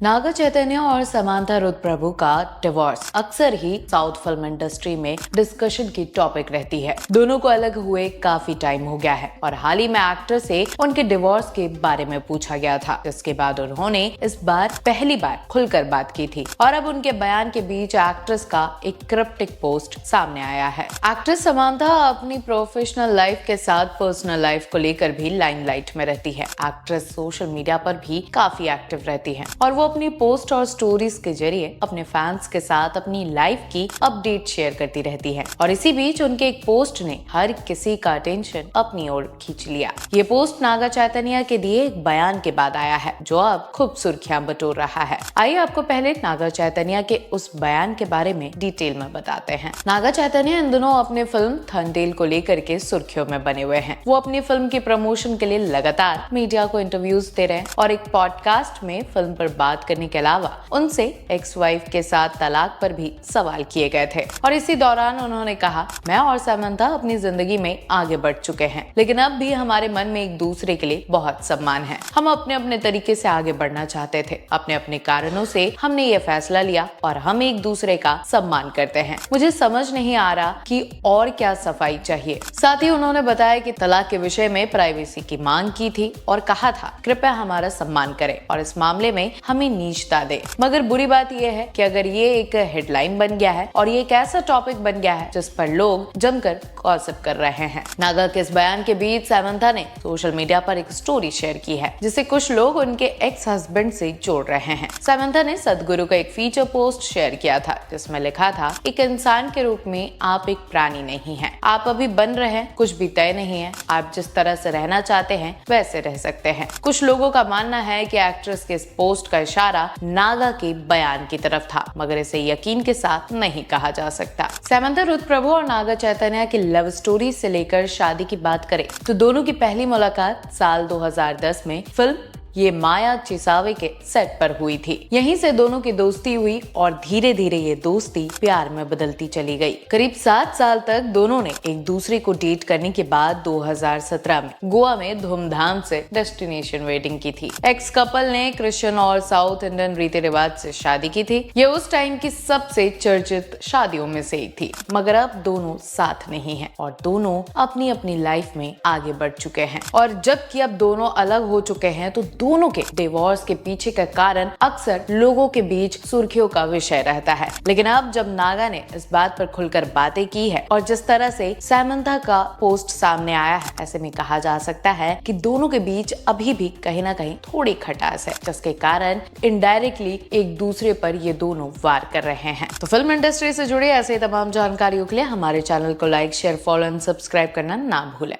नागा चैतन्य और समांथा रुद्रप्रभु का डिवोर्स अक्सर ही साउथ फिल्म इंडस्ट्री में डिस्कशन की टॉपिक रहती है। दोनों को अलग हुए काफी टाइम हो गया है और हाल ही में एक्टर से उनके डिवोर्स के बारे में पूछा गया था, जिसके बाद उन्होंने इस बार पहली बार खुलकर बात की थी और अब उनके बयान के बीच एक्ट्रेस का एक क्रिप्टिक पोस्ट सामने आया है। एक्ट्रेस समांथा अपनी प्रोफेशनल लाइफ के साथ पर्सनल लाइफ को लेकर भी लाइमलाइट में रहती है। एक्ट्रेस सोशल मीडिया पर भी काफी एक्टिव रहती है और वो अपनी पोस्ट और स्टोरीज के जरिए अपने फैंस के साथ अपनी लाइफ की अपडेट शेयर करती रहती है और इसी बीच उनके एक पोस्ट ने हर किसी का अटेंशन अपनी ओर खींच लिया। ये पोस्ट नागा चैतन्य के दिए एक बयान के बाद आया है, जो अब खूब सुर्खियां बटोर रहा है। आइए आपको पहले नागा चैतन्य के उस बयान के बारे में डिटेल में बताते हैं। नागा चैतन्य इन दिनों अपने फिल्म थंडेल को लेकर के सुर्खियों में बने हुए हैं। वो अपनी फिल्म की प्रमोशन के लिए लगातार मीडिया को इंटरव्यूज दे रहे हैं और एक पॉडकास्ट में फिल्म पर बात करने के अलावा उनसे एक्स वाइफ के साथ तलाक पर भी सवाल किए गए थे और इसी दौरान उन्होंने कहा, मैं और समांथा अपनी जिंदगी में आगे बढ़ चुके हैं, लेकिन अब भी हमारे मन में एक दूसरे के लिए बहुत सम्मान है। हम अपने अपने तरीके से आगे बढ़ना चाहते थे, अपने अपने कारणों से हमने ये फैसला लिया और हम एक दूसरे का सम्मान करते हैं। मुझे समझ नहीं आ रहा कि और क्या सफाई चाहिए। साथ ही उन्होंने बताया कि तलाक के विषय में प्राइवेसी की मांग की थी और कहा था, कृपया हमारा सम्मान करें और इस मामले में हमें नीचता दे। मगर बुरी बात यह है कि अगर ये एक हेडलाइन बन गया है और ये एक ऐसा टॉपिक बन गया है जिस पर लोग जमकर गॉसिप कर रहे हैं। नागा के इस बयान के बीच समांथा ने सोशल मीडिया पर एक स्टोरी शेयर की है, जिसे कुछ लोग उनके एक्स हस्बैंड से जोड़ रहे हैं। समांथा ने सदगुरु का एक फीचर पोस्ट शेयर किया था, जिसमें लिखा था, एक इंसान के रूप में आप एक प्राणी नहीं हैं। आप अभी बन रहे हैं, कुछ भी तय नहीं है। आप जिस तरह से रहना चाहते हैं वैसे रह सकते हैं। कुछ लोगों का मानना है कि एक्ट्रेस के इस पोस्ट का इशारा नागा के बयान की तरफ था, मगर इसे यकीन के साथ नहीं कहा जा सकता। समांथा रुद्रप्रभु और नागा चैतन्य की लव स्टोरी से लेकर शादी की बात करें तो दोनों की पहली मुलाकात साल 2010 में फिल्म ये माया चिसावे के सेट पर हुई थी। यहीं से दोनों की दोस्ती हुई और धीरे धीरे ये दोस्ती प्यार में बदलती चली गई। करीब 7 साल तक दोनों ने एक दूसरे को डेट करने के बाद 2017 में गोवा में धूमधाम से डेस्टिनेशन वेडिंग की थी। एक्स कपल ने क्रिश्चियन और साउथ इंडियन रीति रिवाज से शादी की थी। ये उस टाइम की सबसे चर्चित शादियों में से एक थी, मगर अब दोनों साथ नहीं है और दोनों अपनी अपनी लाइफ में आगे बढ़ चुके हैं। और जबकि अब दोनों अलग हो चुके हैं तो दोनों के डिवोर्स के पीछे का कारण अक्सर लोगों के बीच सुर्खियों का विषय रहता है। लेकिन अब जब नागा ने इस बात पर खुलकर बातें की है और जिस तरह से समांथा का पोस्ट सामने आया है, ऐसे में कहा जा सकता है कि दोनों के बीच अभी भी कहीं ना कहीं थोड़ी खटास है, जिसके कारण इनडायरेक्टली एक दूसरे पर ये दोनों वार कर रहे हैं। तो फिल्म इंडस्ट्री से जुड़े ऐसे तमाम जानकारियों के लिए हमारे चैनल को like, share, follow and subscribe करना ना भूलें।